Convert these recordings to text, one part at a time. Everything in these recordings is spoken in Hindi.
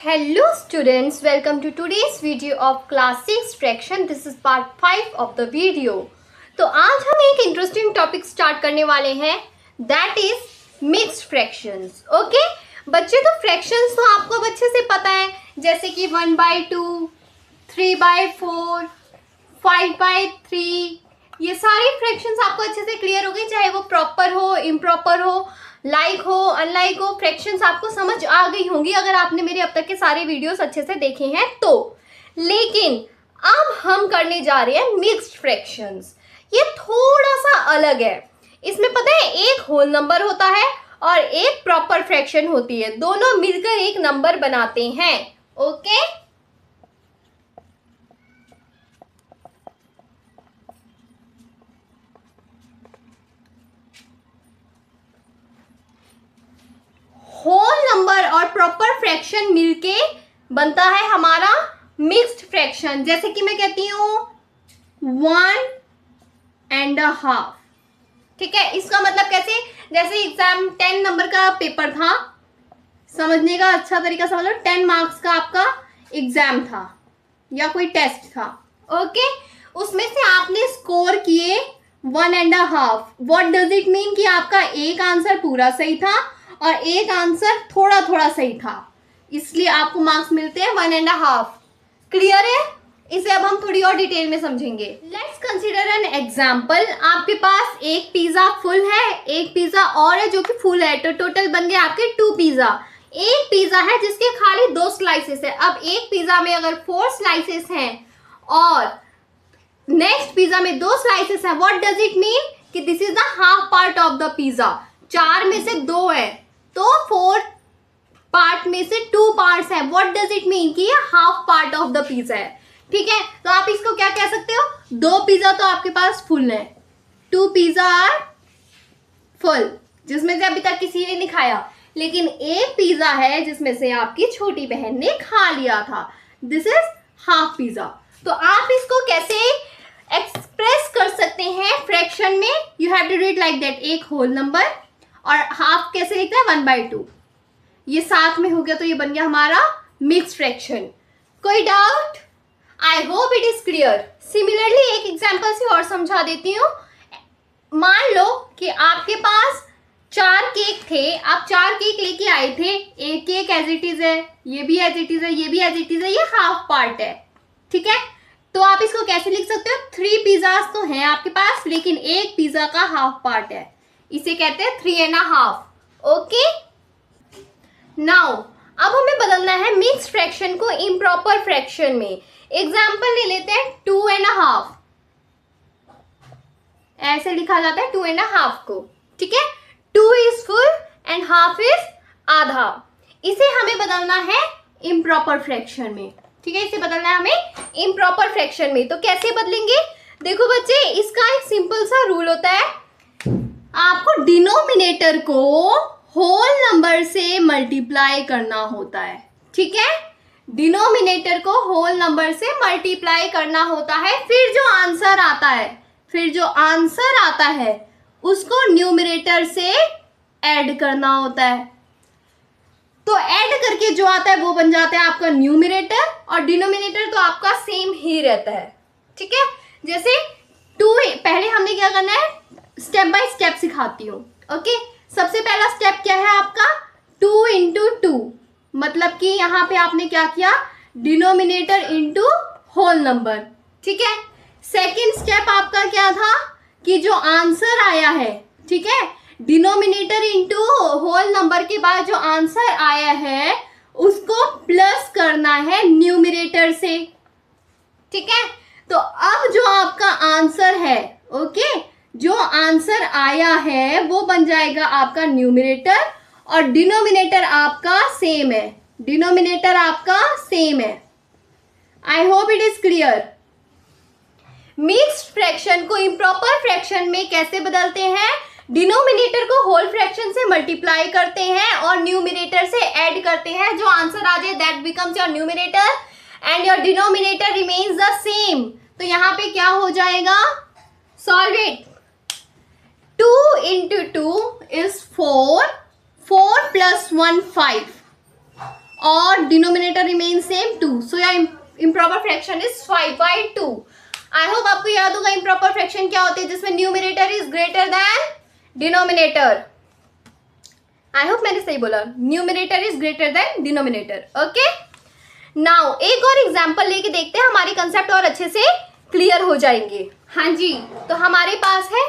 Hello students, welcome to today's video of class 6 fraction. This is part 5 of the video. तो आज हम एक इंटरेस्टिंग टॉपिक स्टार्ट करने वाले हैं, that is mixed fractions. Okay बच्चे, तो फ्रैक्शंस तो आपको अब अच्छे से पता है, जैसे कि 1/2, 3/4, 5/3, ये सारी फ्रैक्शंस आपको अच्छे से क्लियर हो गई, चाहे वो प्रॉपर हो, इम्प्रॉपर हो, लाइक हो, अनलाइक हो. फ्रैक्शंस आपको समझ आ गई होंगी अगर आपने मेरे अब तक के सारे वीडियोस अच्छे से देखे हैं तो. लेकिन अब हम करने जा रहे हैं मिक्स्ड फ्रैक्शंस. ये थोड़ा सा अलग है. इसमें पता है एक होल नंबर होता है और एक प्रॉपर फ्रैक्शन होती है, दोनों मिलकर एक नंबर बनाते हैं. ओके होल नंबर और प्रॉपर फ्रैक्शन मिलके बनता है हमारा मिक्स्ड फ्रैक्शन. जैसे कि मैं कहती हूं 1.5. ठीक है, इसका मतलब कैसे, जैसे एग्जाम 10 नंबर का पेपर था, समझने का अच्छा तरीका समझ लो, 10 मार्क्स का आपका एग्जाम था या कोई टेस्ट था. ओके उसमें से आपने स्कोर किए 1.5. व्हाट डज इट मीन कि आपका एक आंसर पूरा सही था और एक आंसर थोड़ा थोड़ा सही था, इसलिए आपको मार्क्स मिलते हैं 1.5. क्लियर है? इसे अब हम थोड़ी और डिटेल में समझेंगे. Let's consider an example. आपके पास एक पिज्जा फुल है, एक पिज्जा और है जो कि फुल है, तो टोटल बन गए आपके 2 पिज्जा. एक पिज्जा है जिसके खाली 2 स्लाइसेस है. अब एक पिज्जा में अगर 4 स्लाइसेस हैं और नेक्स्ट पिज्जा में 2 स्लाइसेस हैं, व्हाट डज इट मीन कि this is the half part of the pizza. 4 में से 2 है तो 4 पार्ट में से 2 पार्ट्स है. व्हाट डज इट मीन कि ये half part of the pizza है. ठीक है, तो आप इसको क्या कह सकते हो, 2 पिज्जा तो आपके पास फुल है, 2 पिज्जा आर फुल, जिसमें से अभी तक किसी ने नहीं खाया. लेकिन एक पिज्जा है जिसमें से आपकी छोटी बहन ने खा लिया था, दिस इज हाफ पिज्जा. तो आप इसको कैसे एक्सप्रेस कर सकते हैं फ्रैक्शन में, you have to read like that. एक होल नंबर और हाफ कैसे लिखते हैं, 1/2. ये साथ में हो गया तो ये बन गया हमारा मिक्स्ड फ्रैक्शन. कोई doubt? I hope it is clear. Similarly एक एग्जांपल से और समझा देती हूँ. मान लो कि आपके पास 4 केक थे, आप 4 केक लेके आए थे. एक केक एज इट इज है, ये भी एज इट इज है, ये भी एज इट इज है, ये हाफ पार्ट है. ठीक है, तो आप इसको कैसे लिख सकते हो, 3 पिज्जाज तो हैं आपके पास लेकिन एक पिज्जा का हाफ पार्ट है, इसे कहते हैं 3.5. ओके नाउ अब हमें बदलना है मिक्स्ड फ्रैक्शन को इम्प्रॉपर फ्रैक्शन में. एग्जाम्पल ले लेते हैं 2.5. ऐसे लिखा जाता है 2.5 को. ठीक है, 2 is full and half is आधा. इसे हमें बदलना है इम्प्रॉपर फ्रैक्शन में. ठीक है, इसे बदलना है हमें इम्प्रॉपर फ्रैक्शन में. तो कैसे बदलेंगे, देखो बच्चे, इसका एक सिंपल सा रूल होता है, आपको डिनोमिनेटर को होल नंबर से मल्टीप्लाई करना होता है. ठीक है, डिनोमिनेटर को होल नंबर से मल्टीप्लाई करना होता है. फिर जो आंसर आता है उसको न्यूमरेटर से ऐड करना होता है. तो ऐड करके जो आता है वो बन जाता है आपका न्यूमरेटर और डिनोमिनेटर तो आपका सेम ही रहता है. ठीक है, जैसे 2, पहले हमने क्या करना है, स्टेप बाय स्टेप सिखाती हूँ. ओके सबसे पहला स्टेप क्या है आपका, 2 into 2, मतलब कि यहाँ पे आपने क्या किया, डिनोमिनेटर इनटू होल नंबर. ठीक है, सेकंड स्टेप आपका क्या था कि जो आंसर आया है, ठीक है, डिनोमिनेटर इनटू होल नंबर के बाद जो आंसर आया है उसको प्लस करना है न्यूमरेटर से. ठीक है, तो अब जो आपका आंसर है, ओके, जो आंसर आया है वो बन जाएगा आपका न्यूमरेटर और डिनोमिनेटर आपका सेम है. डिनोमिनेटर आपका सेम है. I hope it is clear. Mixed fraction को इम्प्रॉपर फ्रैक्शन में कैसे बदलते हैं, डिनोमिनेटर को होल फ्रैक्शन से मल्टीप्लाई करते हैं और न्यूमरेटर से ऐड करते हैं. जो आंसर आ जाए that becomes your numerator and your denominator remains the same. तो यहाँ पे क्या हो जाएगा, solve it. 2 into 2 is 4. 4 plus 1 5. और denominator remain same 2, so your improper fraction is 5/2। I hope आपको याद होगा इम्प्रॉपर फ्रैक्शन क्या होती है, जिसमें numerator is greater than denominator. I hope मैंने सही बोला, numerator is greater than denominator. Okay, now एक और एग्जांपल लेके देखते हैं, हमारे कंसेप्ट और अच्छे से क्लियर हो जाएंगे। हाँ जी, तो हमारे पास है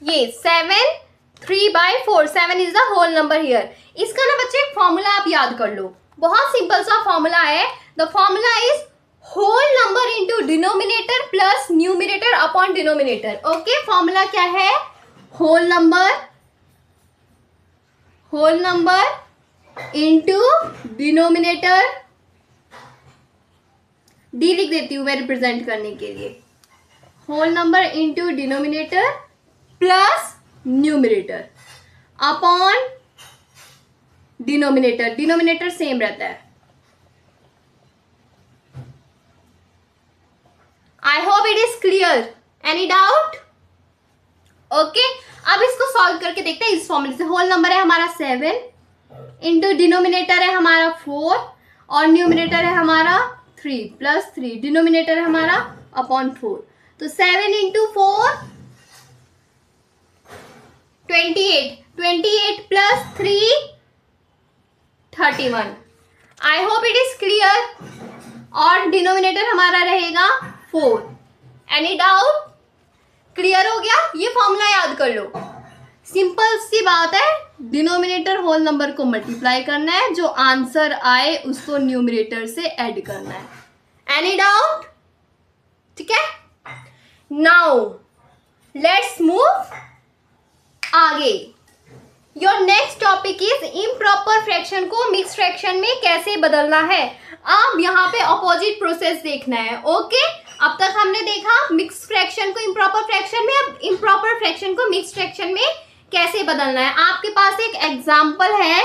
ये 7 3/4, 7 is the whole number here. इसका ना बच्चे एक फॉर्मूला आप याद कर लो, बहुत सिंपल सा फॉर्मूला है। The formula is whole number into denominator plus numerator upon denominator. Okay, formula क्या है? Whole number into denominator, D लिख देती हूं मैं रिप्रेजेंट करने के लिए, whole number into denominator plus numerator upon denominator, denominator same रहता है। I hope it is clear, any doubt? Okay, अब इसको सॉल्व करके देखते हैं इस फॉर्मूले से। होल नंबर है हमारा 7 इंटू डिनोमिनेटर है हमारा 4 और न्यूमिनेटर है हमारा 3 प्लस 3, डिनोमिनेटर है हमारा अपॉन 4, तो 7 into 4 28, 28 plus 3 31। I hope it is clear. और डिनोमिनेटर हमारा रहेगा 4। Any doubt? क्लियर हो गया? ये फॉर्मूला याद कर लो, सिंपल सी बात है। डिनोमिनेटर होल नंबर को मल्टीप्लाई करना है, जो आंसर आए उसको न्यूमिनेटर से ऐड करना है। Any doubt? ठीक है, नाउ लेट्स मूव आगे। Your next topic is improper fraction को मिक्स फ्रैक्शन में कैसे बदलना है। अब यहाँ पे ऑपोजिट प्रोसेस देखना है। ओके, अब तक हमने देखा मिक्स फ्रैक्शन को इम्प्रॉपर फ्रैक्शन में, अब इम्प्रॉपर फ्रैक्शन को मिक्स फ्रैक्शन में कैसे बदलना है। आपके पास एक एग्जाम्पल है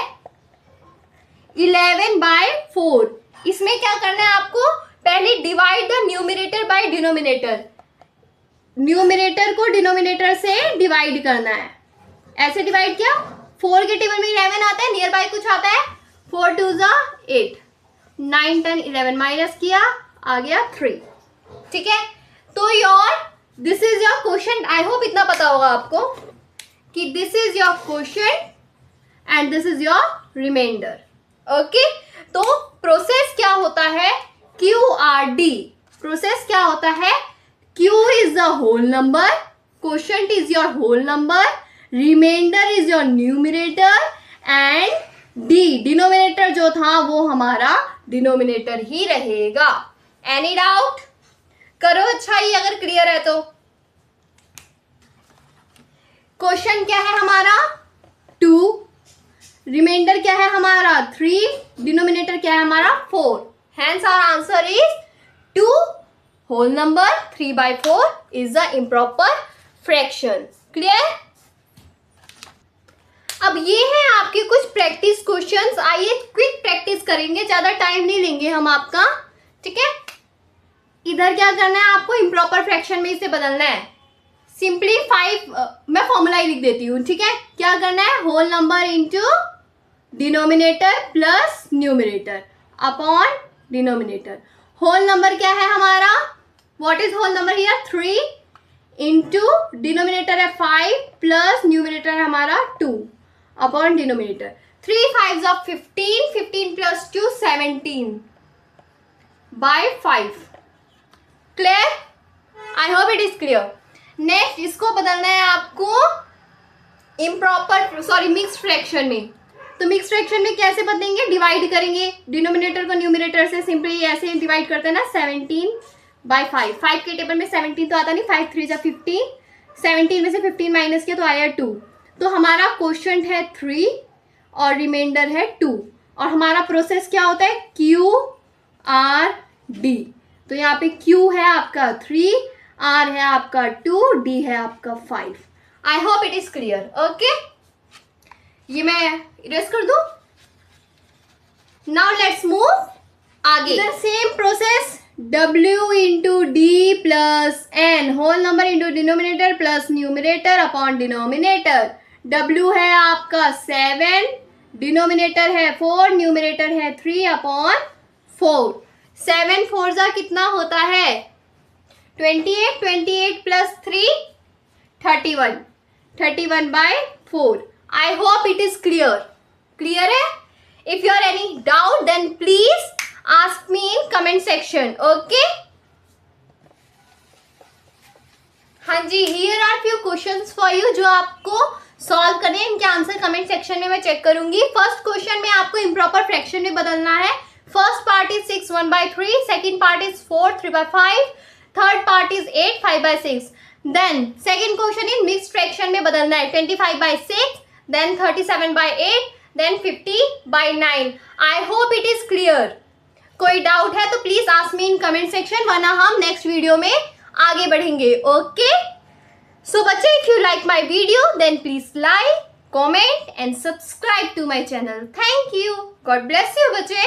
11/4। इसमें क्या करना है आपको? पहले divide the numerator by denominator, numerator को डिनोमिनेटर से डिवाइड करना है। ऐसे डिवाइड किया, 4 के टेबल में 11 आता है, नियर बाय कुछ आता है, 4 2 जा 8, 9 10 11 माइनस किया, आ गया 3। ठीक है, तो your this is your question. I hope इतना पता होगा आपको कि this is your question and this is your remainder. Okay, तो प्रोसेस क्या होता है? QRD। प्रोसेस क्या होता है? Q is the whole number, question is your whole number, remainder is your numerator and D denominator जो था वो हमारा डिनोमिनेटर ही रहेगा। Any doubt? करो अच्छा ही अगर क्लियर है तो। क्वेश्चन क्या है हमारा? 2, रिमाइंडर क्या है हमारा? 3, डिनोमिनेटर क्या है हमारा? 4। Hence our answer is 2 whole number 3/4 is the improper fraction. Clear? अब ये है आपके कुछ प्रैक्टिस क्वेश्चंस। आइए क्विक प्रैक्टिस करेंगे, ज्यादा टाइम नहीं लेंगे हम आपका। ठीक है, इधर क्या करना है आपको? इम्प्रॉपर फ्रैक्शन में इसे बदलना है। सिंपली 5 मैं फॉर्मूला ही लिख देती हूँ। ठीक है, क्या करना है? Whole number into denominator plus numerator upon denominator. Whole number क्या है हमारा? What is whole number here? 3 into denominator है 5 प्लस न्यूमिनेटर है हमारा 2 upon denominator. 3 5 of 15, 15 plus 2 17/5। Clear? I hope it is clear. Next इसको बदलना है आपको मिक्स फ्रैक्शन में। तो मिक्स फ्रैक्शन में कैसे बदलेंगे? डिवाइड करेंगे डिनोमिनेटर को न्यूमिनेटर से, सिंपली ऐसे डिवाइड करते हैं ना, 17/5। 5 के टेबल में 17 तो आता नहीं, 5 3 जा 15, 17 में से 15 माइनस किया तो आया 2। तो हमारा क्वेश्चन है 3 और रिमाइंडर है 2, और हमारा प्रोसेस क्या होता है? QRD। तो यहाँ पे Q है आपका 3, R है आपका 2, D है आपका 5। I hope it is clear. Okay, ये मैं इरेज कर दूं। नाउ लेट्स मूव आगे। The same process, W into D plus N, whole number into denominator plus numerator upon denominator. W है आपका 7, डिनोमिनेटर है 4, न्यूमिनेटर है 3/4। 7 4 जा कितना होता है 28, 28 plus 3 31, 31/4। I hope it is clear. Clear है? If you are any doubt then please ask me in comment section. Okay, हाँ जी, here are few questions for you जो आपको सॉल्व करने हैं। इनके आंसर कमेंट सेक्शन में मैं चेक करूंगी। फर्स्ट क्वेश्चन में आपको इम्प्रॉपर फ्रैक्शन में बदलना है। First part is 6 1/3, second part is 4 3/5, third part is 8 5/6। Then second question is mixed fraction में बदलना है 25/6, then 37/8, then 50/9। I hope it is clear. कोई डाउट है तो please ask me in comment section, वरना हम नेक्स्ट वीडियो में आगे बढ़ेंगे। ओके, सो बच्चे, if you like my video then please like, comment and subscribe to my channel. Thank you. God bless you बच्चे।